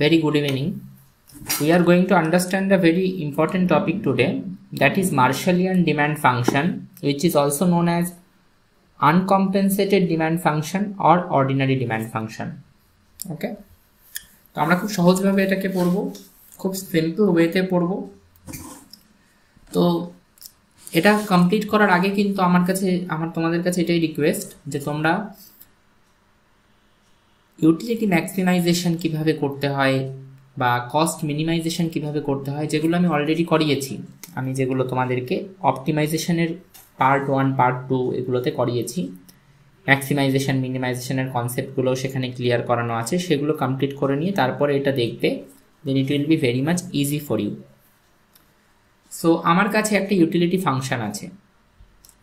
Very good evening. We are going to understand a very important topic today, that is Marshallian demand function, which is also known as uncompensated demand function or ordinary demand function. Okay, তো আমরা খুব সহজভাবে এটাকে পড়ব, খুব simple ওয়েতে পড়ব। তো এটা কমপ্লিট করার আগে কিন্তু তোমাদের কাছে এটাই রিকোয়েস্ট যে তোমরা ইউটিলিটি ম্যাক্সিমাইজেশন কিভাবে করতে হয় বা কস্ট মিনিমাইজেশন কিভাবে করতে হয়, যেগুলো আমি অলরেডি করিয়েছি। আমি যেগুলো তোমাদেরকে অপটিমাইজেশনের পার্ট 1 পার্ট 2 এগুলোতে করিয়েছি, ম্যাক্সিমাইজেশন মিনিমাইজেশনের কনসেপ্টগুলো সেখানে ক্লিয়ার করানো আছে, সেগুলো কমপ্লিট করে নিয়ে তারপরে এটা দেখবে, then it will be very much easy for you. So আমার কাছে একটা ইউটিলিটি ফাংশন আছে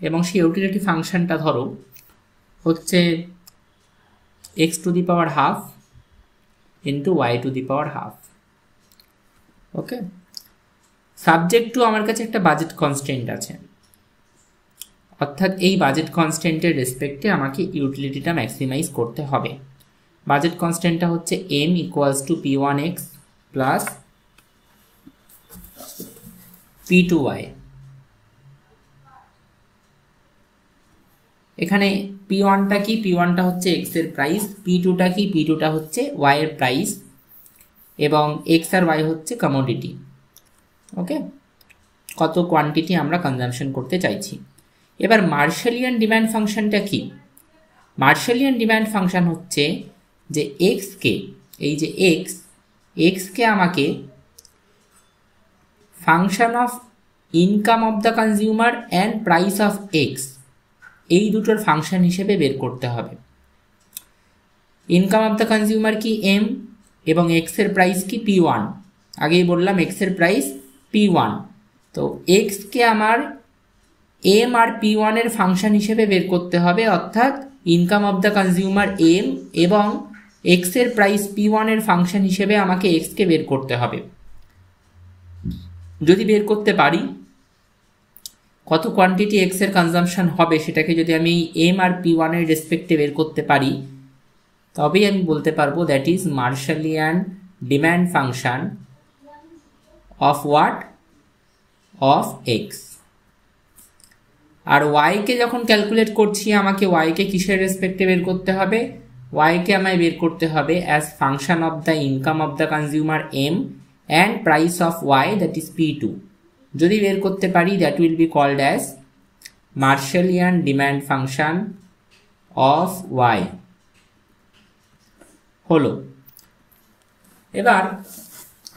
এবং সেই ইউটিলিটি ফাংশনটা ধরো হচ্ছে x to the power half into y to the power half। Okay, subject to আমার কাছে একটা বাজেট কনস্ট্যান্ট আছে, অর্থাৎ এই বাজেট কনস্ট্যান্টের রেসপেক্টে আমাকে ইউটিলিটিটা ম্যাক্সিমাইজ করতে হবে। বাজেট কনস্ট্যান্টটা হচ্ছে m equals to p1x plus p2y। এখানে p1টা কি, p1টা হচ্ছে x এর প্রাইস, p2টা কি, p2টা হচ্ছে y এর প্রাইস, এবং x আর y হচ্ছে কমোডিটি। ওকে, কত কোয়ান্টিটি আমরা কনজাম্পশন করতে চাইছি। এবার মার্শালিয়ান ডিমান্ড ফাংশনটা কি? মার্শালিয়ান ডিমান্ড ফাংশন হচ্ছে যে x কে, এই যে x কে আমাকে function of income of the consumer and price of x, এই দুটোর ফাংশন হিসেবে বের করতে হবে। ইনকাম অফ দ্য কনজিউমার কি m এবং x এর প্রাইস কি p1। আগেই বললাম x এর প্রাইস p1, তো x কে আমার m আর p1 এর ফাংশন হিসেবে বের করতে হবে, অর্থাৎ income of the consumer m এবং x এর প্রাইস p1 এর ফাংশন হিসেবে আমাকে x কে বের করতে হবে। যদি বের করতে পারি কত কোয়ান্টিটি x এর কনজাম্পশন হবে, সেটাকে যদি আমি m আর p1 এর রেসপেক্টে বের করতে পারি, তবেই আমি বলতে পারবো that is Marshallian demand function of what, of x। আর y কে যখন ক্যালকুলেট করছি, আমাকে y কে কিসের রেসপেক্টে বের করতে হবে? y কে আমায় বের করতে হবে as function of the income of the consumer m and price of y, that is p2। যদি বের করতে পারি, that will be called as Marshallian demand function of y। হলো। এবার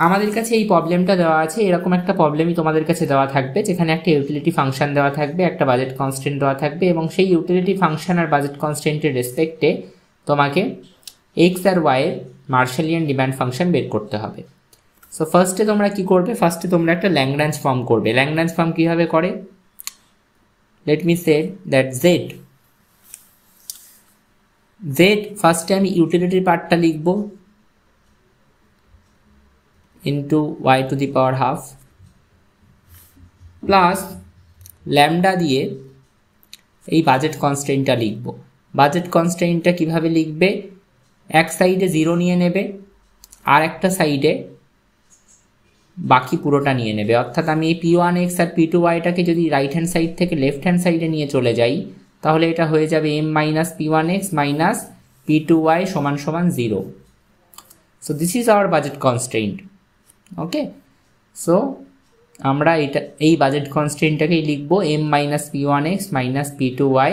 আমাদের কাছে এই প্রবলেমটা দেওয়া আছে, এরকম একটা প্রবলেমই তোমাদের কাছে দেওয়া থাকবে, যেখানে একটা ইউটিলিটি ফাংশন দেওয়া থাকবে, একটা বাজেট কনস্ট্যান্ট দেওয়া থাকবে, এবং সেই ইউটিলিটি ফাংশন আর বাজেট কনস্ট্যান্টের রেসপেক্টে তোমাকে x আর y এর মার্শালিয়ান ডিমান্ড ফাংশন বের করতে হবে। সো ফার্স্টে তোমরা কি করবে? ফার্স্টে তোমরা একটা ল্যাগ্রাঞ্জ ফর্ম করবে। ল্যাগ্রাঞ্জ ফর্ম কিভাবে করে? Let me say that z ফার্স্টে আমি ইউটিলিটির পার্টটা লিখব into y two the power half plus lambda দিয়ে এই বাজেট কনস্ট্যান্টটা লিখব। বাজেট কনস্ট্যান্টটা কিভাবে লিখবে? এক সাইডে 0 নিয়ে নেবে, আর একটা সাইডে বাকি পুরোটা নিয়ে নেবে, অর্থাৎ আমি এই p1x আর p2yটাকে যদি রাইট হ্যান্ড সাইড থেকে লেফট হ্যান্ড সাইডে নিয়ে চলে যাই, তাহলে এটা হয়ে যাবে m minus p1x minus p2y সমান সমান 0। So this is our budget constant. Okay, so আমরা এই বাজেট কনস্ট্যান্টটাকেই লিখব m minus p1x minus p2y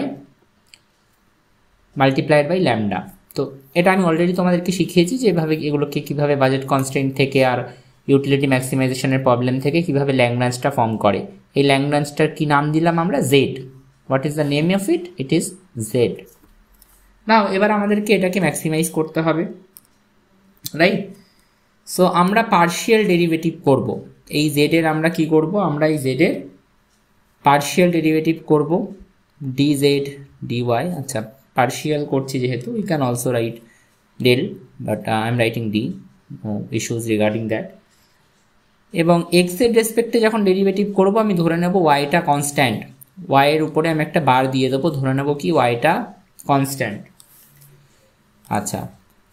multiplied by lambda. তো এটা আমি অলরেডি তোমাদেরকে শিখিয়েছি যে এভাবে এগুলোকে কীভাবে বাজেট কনস্ট্যান্ট থেকে আর ইউটিলিটি ম্যাক্সিমাইজেশনের প্রবলেম থেকে কীভাবে ল্যাগ্রাঞ্জটা ফর্ম করে। এই ল্যাগ্রাঞ্জটার কি নাম দিলাম আমরা? z। What is the name of it? It is z। নাও এবার আমাদেরকে এটাকে ম্যাক্সিমাইজ করতে হবে, রাইট? সো আমরা পার্শিয়াল ডেরিভেটিভ করব। এই z এর আমরা কি করব? আমরা এই z এর পার্শিয়াল ডেরিভেটিভ করব, dz dy। আচ্ছা, পার্শিয়াল করছি যেহেতু, we can also write del, but I am writing d, no issues regarding that. এবং x এর রেসপেক্টে যখন ডেরিভেটিভ করব, আমি ধরে নেব yটা কনস্ট্যান্ট, y এর উপরে আমি একটা বার দিয়ে দেবো, ধরে নেব কি yটা কনস্ট্যান্ট। আচ্ছা,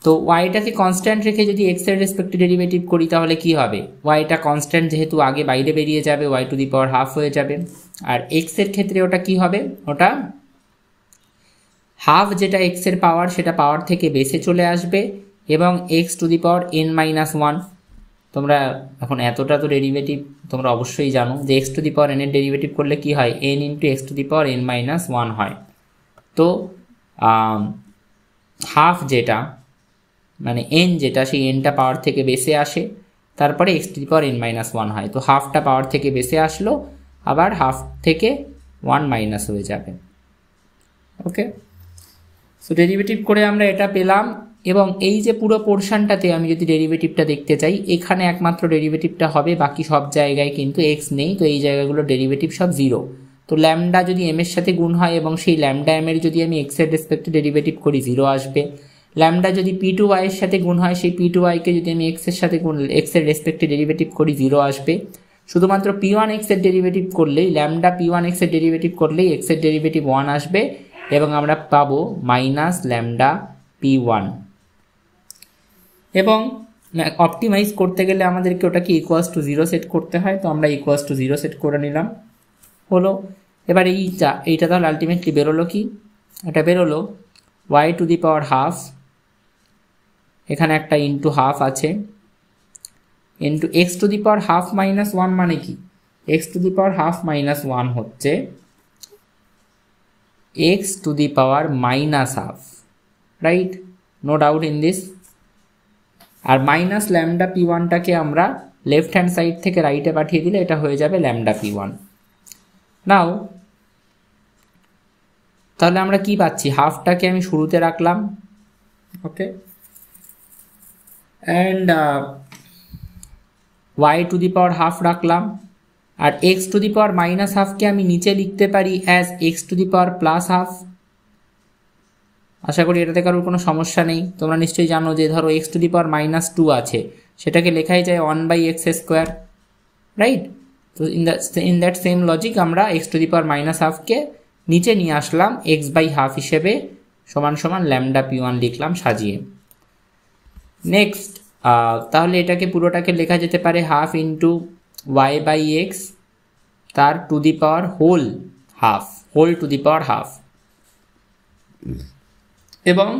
তো ওয়াইটাকে কনস্ট্যান্ট রেখে যদি এক্স এর রেসপেক্টে ডেরিভেটিভ করি তাহলে কি হবে, ওয়াইটা কনস্ট্যান্ট যেহেতু আগে বাইরে বেরিয়ে যাবে, y to the power half হয়ে যাবে। আর এক্স এর ক্ষেত্রে ওটা কি হবে, ওটা হাফ যেটা এক্স এর পাওয়ার সেটা পাওয়ার থেকে বেসে চলে আসবে এবং x to the power N minus one. তোমরা এখন এতটা তো ডেরিভেটিভ তোমরা অবশ্যই জানো যে x to the power N এর ডেরিভেটিভ করলে কি হয়, N into x to the power N minus one হয়। তো হাফ যেটা মানে এন যেটা, সেই এনটা পাওয়ার থেকে বেসে আসে, তারপরে x to the power N minus one হয়। তো হাফটা পাওয়ার থেকে বেসে আসলো, আবার হাফ থেকে ওয়ান মাইনাস হয়ে যাবে। ওকে, সো ডেরিভেটিভ করে আমরা এটা পেলাম। এবং এই যে পুরো পোর্শনটাতে আমি যদি ডেরিভেটিভটা দেখতে চাই, এখানে একমাত্র ডেরিভেটিভটা হবে, বাকি সব জায়গায় কিন্তু এক্স নেই, তো এই জায়গাগুলো ডেরিভেটিভ সব জিরো। তো ল্যামডা যদি এম এর সাথে গুণ হয় এবং সেই ল্যামডা এম এর যদি আমি এক্স এর রেসপেক্টে ডেরিভেটিভ করি, জিরো আসবে। ল্যামডা যদি পি টু ওয়াই এর সাথে গুণ হয়, সেই পি টু ওয়াইকে যদি আমি এক্স এর সাথে গুণ এক্স এর রেসপেক্টে ডেরিভেটিভ করি, জিরো আসবে। শুধুমাত্র পি ওয়ান এক্স এর ডেরিভেটিভ করলেই, ল্যামডা পি ওয়ান এক্স এর ডেরিভেটিভ করলেই এক্স এর ডেরিভেটিভ ওয়ান আসবে এবং আমরা পাবো মাইনাস ল্যামডা পি ওয়ান। এবং অপটিমাইজ করতে গেলে আমাদেরকে ওটাকে ইকুয়ালস টু জিরো সেট করতে হয়, তো আমরা ইকুয়ালস টু জিরো সেট করে নিলাম, হলো। এবার এইটা তাহলে আলটিমেটলি বেরোলো কি, এটা বেরোলো y to the power half, এখানে একটা ইন্টু হাফ আছে, into x to the power half minus one. মানে কি, x to the power half minus one হচ্ছে x to the power minus half, right, no doubt in this. আর minus lambda p ওয়ানটাকে আমরা left hand side থেকে রাইটে পাঠিয়ে দিলে এটা হয়ে যাবে ল্যামডা পি ওয়ান। নাও তাহলে আমরা কি পাচ্ছি, হাফটাকে আমি শুরুতে রাখলাম, okay, and y to the power half রাখলাম, আর x to the power minus হাফকে আমি নিচে লিখতে পারি as x to the power plus half. আশা করি এটাতে কারোর কোনো সমস্যা নেই। তোমরা নিশ্চয়ই জানো যে ধরো x to the power minus two আছে, সেটাকে লেখাই যায় one by x square, right. তো ইন দ্যাট সেম লজিক আমরা x to the power minus হাফকে নিচে নিয়ে আসলাম এক্স বাই হাফ হিসেবে, সমান সমান ল্যামডা পি ওয়ান লিখলাম সাজিয়ে। নেক্সট তাহলে এটাকে পুরোটাকে লেখা যেতে পারে half into y by x, তার to the power whole half, whole to the power half. এবং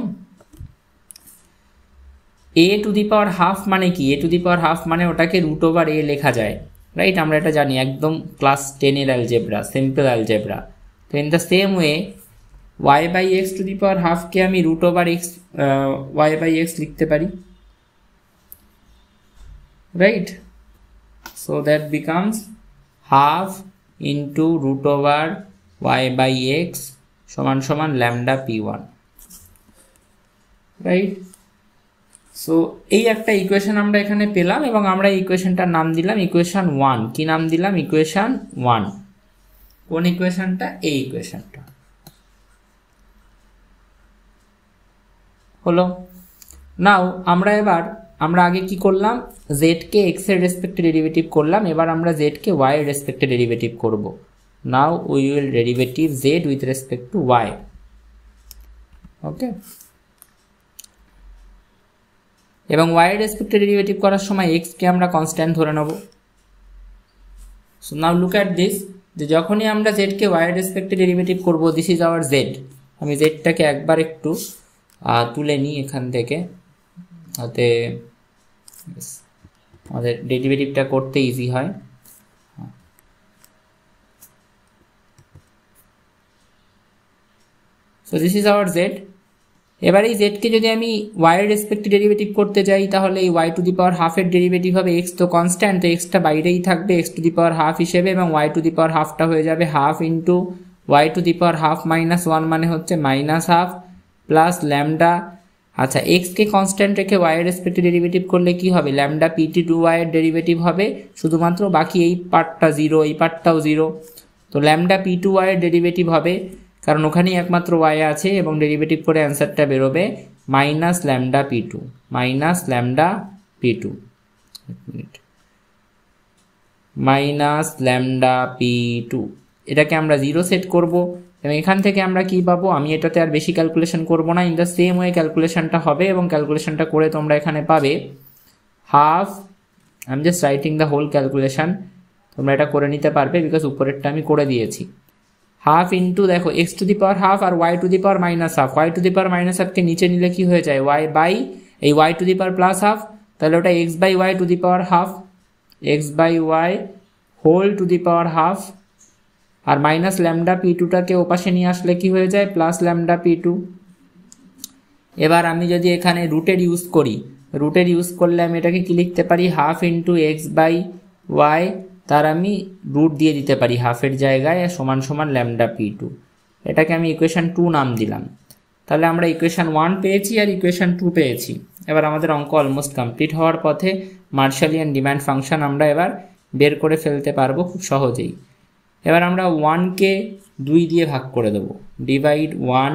এ টু দি পাওয়ার হাফ মানে কি, এ টু দি পাওয়ার হাফ মানে ওটাকে রুট ওভার এ লেখা যায়, রাইট, আমরা এটা জানি একদম ক্লাস 10-এর অ্যালজেব্রা, সিম্পল অ্যালজেব্রা। তো in the same way y by x to the power হাফকে আমি root over x y by x লিখতে পারি, right. So that becomes half into root over y by x সমান সমান lambda p one, right. So এই একটা equation আমরা এখানে পেলাম এবং আমরা এই ইকুয়েশনটার নাম দিলাম ইকুয়েশন ওয়ান। কি নাম দিলাম, ইকুয়েশন ওয়ান। কোন ইকুয়েশনটা, এই ইকুয়েশনটা, হলো। নাও আমরা আগে কি করলাম, জেড কে এক্স এর রেসপেক্টে ডেরিভেটিভ করলাম, এবার আমরা জেড কে ওয়াই এর রেসপেক্টে ডেরিভেটিভ করব। Now we will derivative z with respect to y, okay. এবং ওয়াই এর রেসপেক্টে ডেরিভেটিভ করার সময় এক্স কে আমরা কনস্ট্যান্ট ধরে নেব। So now look at this, যে যখনই আমরা জেড কে ওয়াই এর রেসপেক্টে ডেরিভেটিভ করব, দিস ইজ আওয়ার জেড। আমি জেডটাকে একবার একটু তুলে নিই এখান থেকে, যাতে আমাদের ডেরিভেটিভটা করতে ইজি হয়। So this is hour Z. এবার এই জেডকে যদি আমি ওয়াই এর রেসপেক্টে ডেরিভেটিভ করতে যাই, তাহলে এই ওয়াই টু দি পাওয়ার হাফের ডেরিভেটিভ হবে, এক্স তো কনস্ট্যান্ট, তো এক্সটা বাইরেই থাকবে x to the power half হিসেবে, এবং ওয়াই টু দি পাওয়ার হাফটা হয়ে যাবে half into y to the power half minus one, মানে হচ্ছে মাইনাস হাফ প্লাস ল্যামডা। আচ্ছা, এক্সকে কনস্ট্যান্ট রেখে ওয়াই এর রেসপেক্টে ডেরিভেটিভ করলে কি হবে, ল্যামডা পিটি টু ওয়াই এর ডেরিভেটিভ হবে, শুধুমাত্র বাকি এই পার্টটা জিরো, এই পার্টটাও জিরো। তো ল্যামডা পি টু ওয়াই এর ডেরিভেটিভ হবে, কারণ ওখানেই একমাত্র ওয়াই আছে, এবং ডেরিভেটিভ করে অ্যান্সারটা বেরোবে minus lambda p two, minus lambda p two, minus lambda p two. এটাকে আমরা জিরো সেট করব, এবং এখান থেকে আমরা কি পাবো, আমি এটাতে আর বেশি ক্যালকুলেশন করব না, ইন দ্য সেম ওয়ে ক্যালকুলেশনটা হবে এবং ক্যালকুলেশনটা করে তোমরা এখানে পাবে half, I am just writing the whole calculation, তোমরা এটা করে নিতে পারবে বিকজ উপরেরটা আমি করে দিয়েছি। হাফ ইন্টু দেখো x to the power half আর y to the power minus half, y to the power minus হাফকে নিচে নিলে কি হয়ে যায় ওয়াই বাই এই y to the power plus half, তাহলে ওটা x by y to the power half, x by y whole to the power half, আর মাইনাস ল্যামডা পি টুটাকে ওপাশে নিয়ে আসলে কি হয়ে যায় প্লাস ল্যামডা পি টু। এবার আমি যদি এখানে রুটের ইউজ করি, রুটের ইউজ করলে আমি এটাকে কি লিখতে পারি, half into x by y, তার আমি রুট দিয়ে দিতে পারি হাফের জায়গায় সমান সমান ল্যামডা পি টু, এটাকে আমি ইকুয়েশন 2 নাম দিলাম। তাহলে আমরা ইকুয়েশন 1 পেয়েছি আর ইকুয়েশন 2 পেয়েছি। এবার আমাদের অঙ্ক অলমোস্ট কমপ্লিট হওয়ার পথে, মার্শালিয়ান ডিমান্ড ফাংশন আমরা এবার বের করে ফেলতে পারবো খুব সহজেই। এবার আমরা 1কে 2 দিয়ে ভাগ করে দেবো, ডিভাইড 1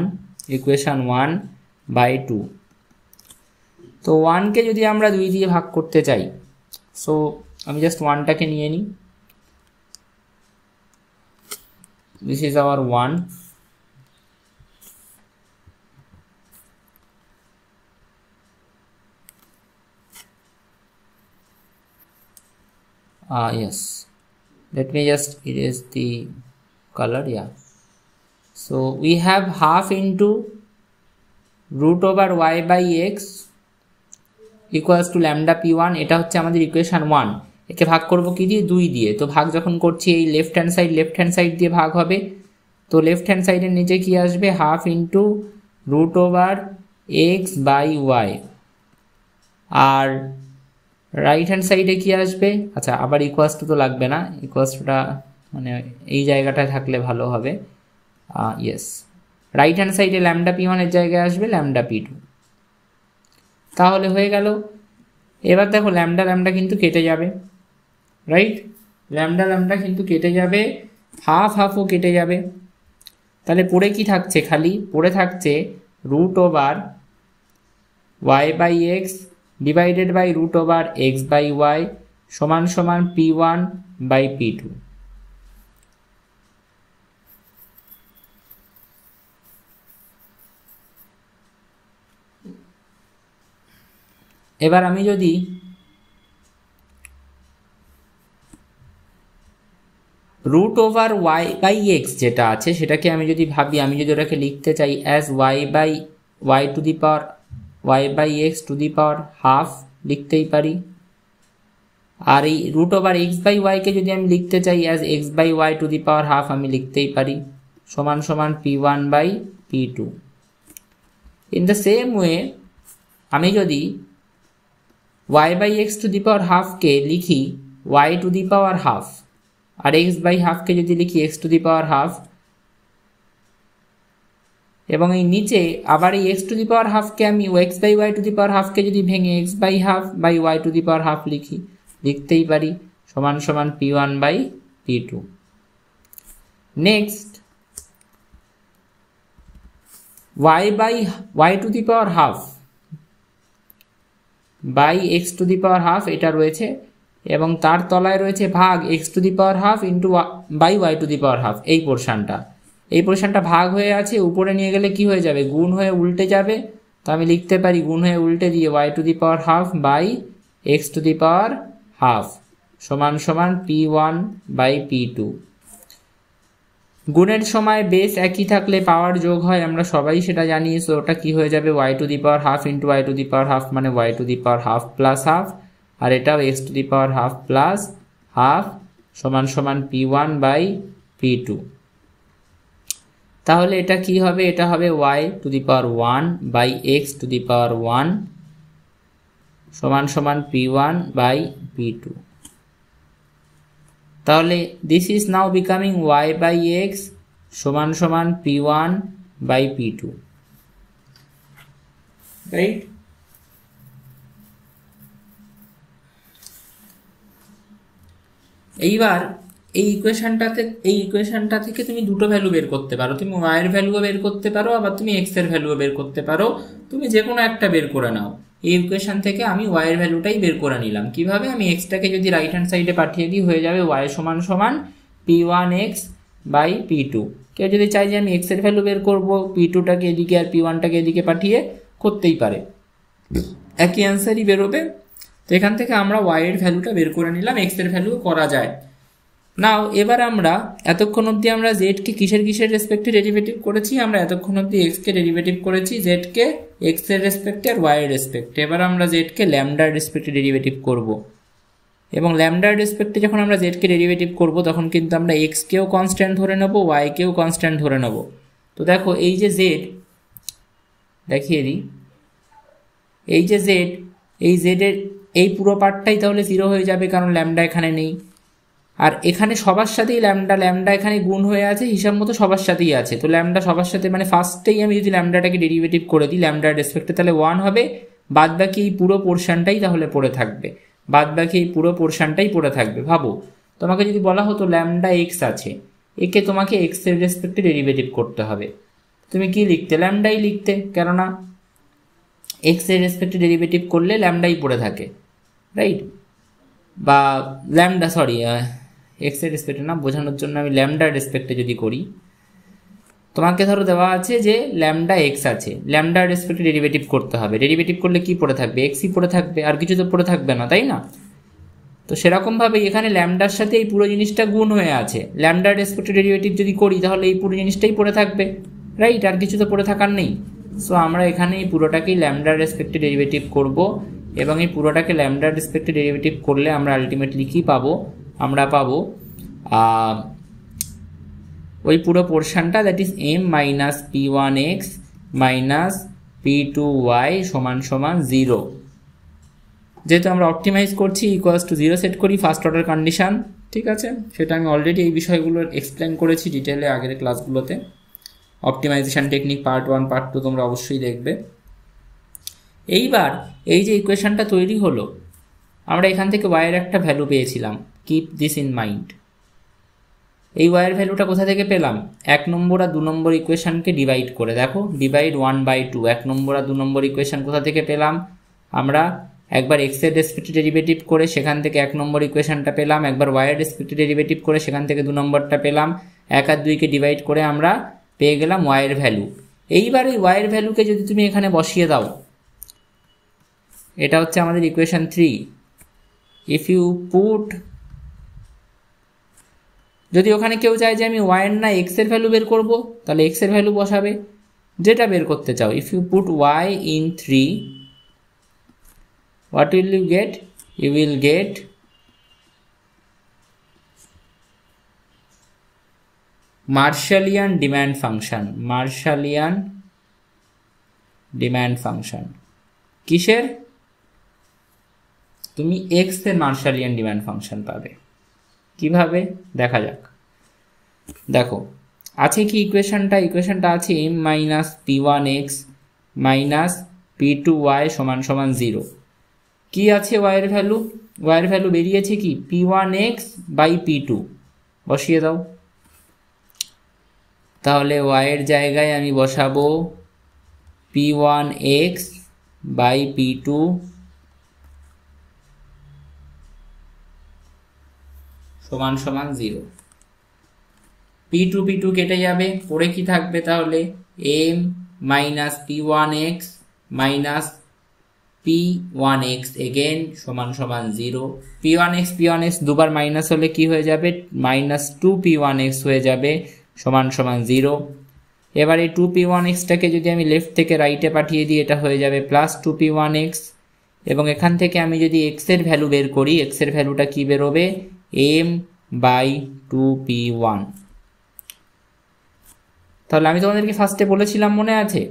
ইকুয়েশন 1 বাই 2। তো 1কে যদি আমরা 2 দিয়ে ভাগ করতে চাই, সো আমি জাস্ট 1টাকে নিয়ে নিই, this is hour 1, yes, let me just erase the color, yeah. So we have half into root over y by x equals to lambda p1, এটা হচ্ছে আমাদের ইকুয়েশন 1। একে ভাগ করব কি দিয়ে, 2 দিয়ে। তো ভাগ যখন করছি এই লেফট হ্যান্ড সাইড দিয়ে ভাগ হবে, তো লেফট হ্যান্ড সাইডের নিচে কি আসবে, half into root over x by y, আর রাইট হ্যান্ড সাইডে কি আসবে, আচ্ছা আবার ইকুয়াস টু তো লাগবে না, ইকুয়াস টুটা মানে এই জায়গাটায় থাকলে ভালো হবে, ইয়েস, রাইট হ্যান্ড সাইডে ল্যামডা পি ওয়ানের জায়গায় আসবে ল্যামডা পি টু, তাহলে হয়ে গেল। এবার দেখো ল্যামডা কিন্তু কেটে যাবে, রাইট, ল্যামডা কিন্তু কেটে যাবে, হাফও কেটে যাবে, তাহলে পড়ে কি থাকছে, খালি পড়ে থাকছে root over y by x divided by root over x by y সমান সমান p one by p two. এবার আমি যদি root over y by x যেটা আছে সেটাকে আমি যদি ভাবি, আমি যদি ওটাকে লিখতে চাই as y by y to the power y by x to the power half লিখতেই পারি, আর এই রুট ওভার এক্স বাই ওয়াইকে যদি আমি লিখতে চাই as x by y to the power half আমি লিখতেই পারি, সমান সমান p one by p two. In the same way আমি যদি y by x to the power হাফকে লিখি y to the power half, আর এক্স বাই হাফকে যদি লিখি x to the power half, এবং এই নিচে আবার এই এক্স টু দি পাওয়ার হাফকে আমি x by y to the power হাফকে যদি ভেঙে x by half by y to the power half লিখতেই পারি, সমান সমান p one by p two. Next y by y to the power half by x to the power half এটা রয়েছে, এবং তার তলায় রয়েছে ভাগ x to the power half into by y to the power half. এই পোর্শনটা ভাগ হয়ে আছে, উপরে নিয়ে গেলে কি হয়ে যাবে, গুণ হয়ে উল্টে যাবে, তো আমি লিখতে পারি গুণ হয়ে উল্টে দিয়ে y to the power half by x to the power half সমান সমান p one by p two. গুণের সময় বেস একই থাকলে পাওয়ার যোগ হয়, আমরা সবাই সেটা জানি, সো ওটা কি হয়ে যাবে y to the power half into y to the power half মানে y to the power half plus half, আর এটাও x to the power half plus half সমান সমান p one by p two. তাহলে এটা কি হবে, এটা হবে y to the power one by x to the power one সমান সমান p one by p two. তাহলে this is now becoming y by x সমান সমান p one by p two, right. এইবার এই ইকুয়েশনটা থেকে তুমি দুটো ভ্যালু বের করতে পারো, তুমি ওয়াই এর ভ্যালুও বের করতে পারো, আবার তুমি এক্স এর ভ্যালুও বের করতে পারো, তুমি যে কোনো একটা বের করে নাও। এই ইকুয়েশন থেকে আমি ওয়াই এর ভ্যালুটাই বের করে নিলাম। কিভাবে, আমি এক্সটাকে যদি রাইট হ্যান্ড সাইডে পাঠিয়ে দিই হয়ে যাবে ওয়াই সমান সমান p one x by P2। কেউ যদি চাই যে আমি x এর ভ্যালু বের করবো, P2টাকে এদিকে আর P1টাকে এদিকে পাঠিয়ে করতেই পারে, একই অ্যান্সারই বেরোবে। তো এখান থেকে আমরা y এর ভ্যালুটা বের করে নিলাম, x এর ভ্যালু করা যায়। নাও এবার আমরা এতক্ষণ অবধি আমরা z কে কিসের রেসপেক্টে ডেরিভেটিভ করেছি, আমরা এতক্ষণ অবধি x কে ডেরিভেটিভ করেছি z কে x এর রেসপেক্টে আর y এর রেসপেক্টে। এবার আমরা z কে ল্যামডার রেসপেক্টে ডেরিভেটিভ করব, এবং ল্যামডার রেসপেক্টে যখন আমরা z কে ডেরিভেটিভ করব তখন কিন্তু আমরা x কেও কনস্ট্যান্ট ধরে নেব, y কেও কনস্ট্যান্ট ধরে নেব। তো দেখো এই যে z, দেখিয়ে দিই, এই যে z, এই z এর এই পুরো পার্টটাই তাহলে 0 হয়ে যাবে, কারণ ল্যামডা এখানে নেই। আর এখানে সবার সাথেই ল্যামডা এখানে গুণ হয়ে আছে, হিসাব মতো সবার সাথেই আছে। তো ল্যামডা সবার সাথে, মানে ফার্স্টেই আমি যদি ল্যামডাটাকে ডেরিভেটিভ করে দিই ল্যামডার রেসপেক্টে, তাহলে 1 হবে, বাদ বাকি এই পুরো পোর্শনটাই তাহলে পড়ে থাকবে, বাদ বাকি এই পুরো পোর্শনটাই পড়ে থাকবে। ভাবো তোমাকে যদি বলা হতো ল্যামডা এক্স আছে, একে তোমাকে এক্স এর রেসপেক্টে ডেরিভেটিভ করতে হবে, তুমি কি লিখতে? ল্যামডাই লিখতে, কেননা এক্স এর রেসপেক্টে ডেরিভেটিভ করলে ল্যামডাই পড়ে থাকে, রাইট? বা ল্যামডা, সরি, এক্স এর রেসপেক্টে না, বোঝানোর জন্য আমি ল্যামডার রেসপেক্টে যদি করি, তোমাকে ধরো দেওয়া আছে যে ল্যামডা এক্স আছে, ল্যামডার রেসপেক্টে ডেরিভেটিভ করতে হবে, ডেরিভেটিভ করলে কি পড়ে থাকবে? এক্সই পড়ে থাকবে, আর কিছু তো পড়ে থাকবে না, তাই না? তো সেরকমভাবে এখানে ল্যামডার সাথে এই পুরো জিনিসটা গুণ হয়ে আছে, ল্যামডার রেসপেক্টে ডেরিভেটিভ যদি করি তাহলে এই পুরো জিনিসটাই পড়ে থাকবে, রাইট? আর কিছু তো পড়ে থাকার নেই। সো আমরা এখানে এই পুরোটাকেই ল্যামডার রেসপেক্টে ডেরিভেটিভ করব, এবং এই পুরোটাকে ল্যামডার রেসপেক্টে ডেরিভেটিভ করলে আমরা আলটিমেটলি কি পাবো? আমরা পাবো ওই পুরো পোর্শনটা, that is m minus p1x minus p2y সমান সমান 0। যেহেতু আমরা অপটিমাইজ করছি, ইকুয়ালস টু 0 সেট করি, ফার্স্ট অর্ডার কন্ডিশন, ঠিক আছে? সেটা আমি অলরেডি এই বিষয়গুলো এক্সপ্লেন করেছি ডিটেলে আগের ক্লাসগুলোতে। অপটিমাইজেশন টেকনিক পার্ট 1 পার্ট 2 তোমরা অবশ্যই দেখবে। এইবার এই যে ইকুয়েশনটা তৈরি হলো, আমরা এখান থেকে y এর একটা ভ্যালু পেয়েছিলাম, কিপ দিস ইন মাইন্ড। এই y এর ভ্যালুটা কোথা থেকে পেলাম? 1 নম্বর আর 2 নম্বর ইকুয়েশনকে ডিভাইড করে, দেখো ডিভাইড 1/2, 1 নম্বর আর 2 নম্বর ইকুয়েশন কোথা থেকে পেলাম? আমরা একবার x এর রেসপেক্টে ডেরিভেটিভ করে সেখান থেকে 1 নম্বর ইকুয়েশনটা পেলাম, একবার y এর রেসপেক্টে ডেরিভেটিভ করে সেখান থেকে 2 নম্বরটা পেলাম, 1 আর 2 কে ডিভাইড করে আমরা পেয়ে গেলাম y এর ভ্যালু। এইবার এই y এর ভ্যালুকে যদি তুমি এখানে বসিয়ে দাও, এটা হচ্ছে আমাদের ইকুয়েশন 3। ইফ ইউ পুট, যদি ওখানে কেউ চায় যে আমি y এর না x এর ভ্যালু বের করব, তাহলে x এর ভ্যালু বসাবে, যেটা বের করতে চাও। If you put y in 3, what will you get? You will get Marshallian demand function, Marshallian demand function। কিসের? তুমি x এর Marshallian demand function পাবে। কিভাবে? দেখা যাক। দেখো আছে কি ইকুয়েশনটা আছে m minus p1x minus p2y সমান সমান 0। কি আছে y এর ভ্যালু? y এর ভ্যালু বেরিয়েছে কি? p1x বাই p2, বসিয়ে দাও। তাহলে y এর জায়গায় আমি বসাবো p1x বাই p2 সমান সমান 0। p2 কেটে যাবে, পরে কি থাকবে তাহলে? m minus p1x minus p1x again সমান সমান 0। p1x দুবার মাইনাস হলে কি হয়ে যাবে? মাইনাস 2p1x হয়ে যাবে সমান সমান 0। এবার এই 2p1xটাকে যদি আমি লেফট থেকে রাইটে পাঠিয়ে দিই, এটা হয়ে যাবে প্লাস 2p1x, এবং এখান থেকে আমি যদি x এর ভ্যালু বের করি, x এর ভ্যালুটা কি বেরোবে? m by 2p1। তাহলে আমি তোমাদেরকে ফার্স্টে বলেছিলাম, মনে আছে,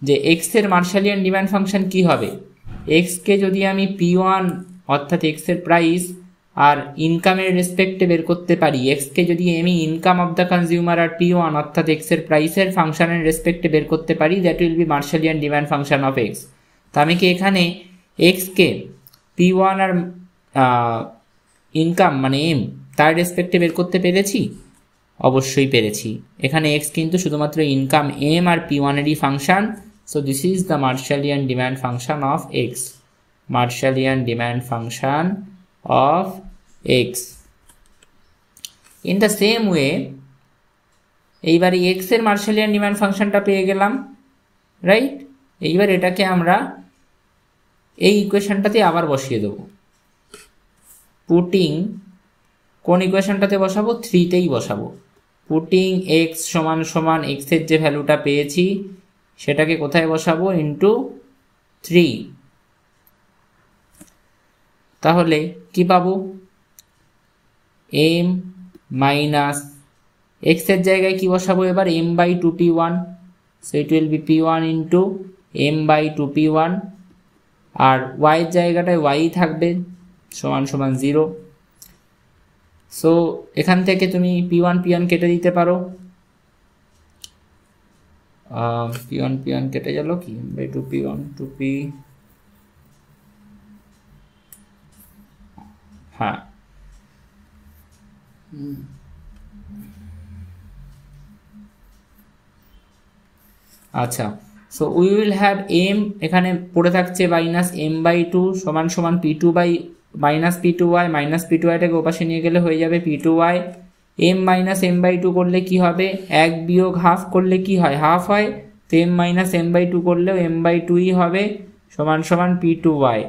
যে x এর মার্শালিয়ান ডিমান্ড ফাংশন কি হবে? x কে যদি আমি p1 অর্থাৎ x এর প্রাইস আর ইনকামের রেসপেক্টে বের করতে পারি, x কে যদি আমি ইনকাম অফ দ্য কনজিউমার আর p1 অর্থাৎ x এর প্রাইসের ফাংশনের রেসপেক্টে বের করতে পারি, that will be Marshallian demand function of x। তো আমি কি এখানে x কে p1 আর ইনকাম মানে m তার রেসপেক্টে বের করতে পেরেছি? অবশ্যই পেরেছি। এখানে x কিন্তু শুধুমাত্র ইনকাম m আর p1 এরই function. So this is the Marshallian demand function of x, Marshallian demand function of x. In the same way, এইবারে এক্স এর মার্শালিয়ান ডিমান্ড ফাংশনটা পেয়ে গেলাম, রাইট। এইবার এটাকে আমরা এই ইকুয়েশনটাতে আবার বসিয়ে দেবো। পুটিং কোন ইকুয়েশনটাতে বসাবো? 3তেই বসাবো। পুটিং এক্স সমান সমান এক্স এর যে ভ্যালুটা পেয়েছি সেটাকে কোথায় বসাবো? ইন্টু 3। তাহলে কি পাবো? এম মাইনাস এক্স এর জায়গায় কি বসাবো এবার? M by 2p1, so it will be p1 into m by 2p1, আর ওয়াই এর জায়গাটায় ওয়াই থাকবে সমান সমান 0। সো এখান থেকে তুমি p1 কেটে দিতে পারো, p1 কেটে গেল, কি বাই 2p1 2p, হ্যাঁ আচ্ছা। So we will have m, এখানে পড়ে থাকছে মাইনাস এম বাই 2 সমান সমান p2 by minus p2y, minus p2yটাকে ওপাশে নিয়ে গেলে হয়ে যাবে p2y। M minus M by 2 করলে কি হবে? 1 বিয়োগ হাফ করলে কি হয়? হাফ হয়। তো এম মাইনাস এম বাই 2 করলেও এম বাই 2ই হবে, সমান সমান p2y।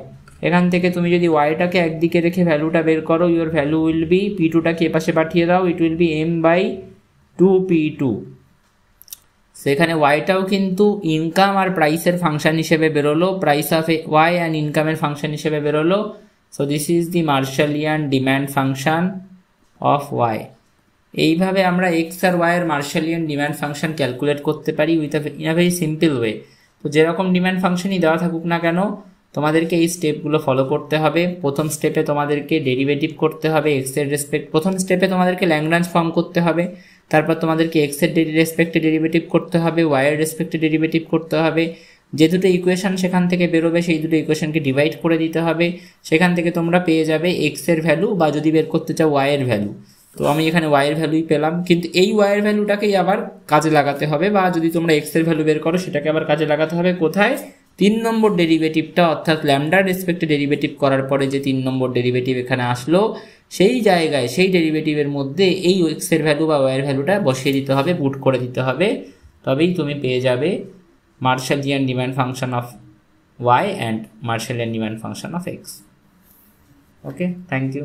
এখান থেকে তুমি যদি ওয়াইটাকে একদিকে রেখে ভ্যালুটা বের করো, ইউর ভ্যালু উইল বি, p2টাকে এপাশে পাঠিয়ে দাও, it will be m by 2p2। সেখানে ওয়াইটাও কিন্তু ইনকাম আর প্রাইসের ফাংশন হিসেবে বেরোলো, প্রাইস অফ ওয়াই অ্যান্ড ইনকামের ফাংশন হিসেবে বেরোলো। So this is the Marshallian demand function of y. এইভাবে আমরা এক্স আর ওয়াই এর মার্শালিয়ান ডিম্যান্ড ফাংশন ক্যালকুলেট করতে পারি in a very simple way. তো যেরকম ডিম্যান্ড ফাংশনই দেওয়া থাকুক না কেন, তোমাদেরকে এই স্টেপগুলো ফলো করতে হবে। প্রথম স্টেপে তোমাদেরকে ডেরিভেটিভ করতে হবে এক্স এর রেসপেক্ট, প্রথম স্টেপে তোমাদেরকে ল্যাগ্রাঞ্জ ফর্ম করতে হবে, তারপর তোমাদেরকে এক্স এর রেসপেক্টে ডেরিভেটিভ করতে হবে, ওয়াই এর রেসপেক্টে ডেরিভেটিভ করতে হবে। যে দুটো ইকুয়েশন সেখান থেকে বেরোবে সেই দুটো ইকুয়েশনকে ডিভাইড করে দিতে হবে, সেখান থেকে তোমরা পেয়ে যাবে এক্স এর ভ্যালু, বা যদি বের করতে চাও ওয়াই এর ভ্যালু। তো আমি এখানে ওয়াই এর ভ্যালুই পেলাম, কিন্তু এই ওয়াই এর ভ্যালুটাকেই আবার কাজে লাগাতে হবে, বা যদি তোমরা এক্স এর ভ্যালু বের করো সেটাকে আবার কাজে লাগাতে হবে কোথায়? 3 নম্বর ডেরিভেটিভটা, অর্থাৎ ল্যামডার রেসপেক্টে ডেরিভেটিভ করার পরে যে 3 নম্বর ডেরিভেটিভ এখানে আসলো সেই জায়গায়, সেই ডেরিভেটিভের মধ্যে এই এক্স এর ভ্যালু বা ওয়াই এর ভ্যালুটা বসিয়ে দিতে হবে, পুট করে দিতে হবে, তবেই তুমি পেয়ে যাবে Marshallian demand function of y and Marshallian demand function of x. Okay, thank you.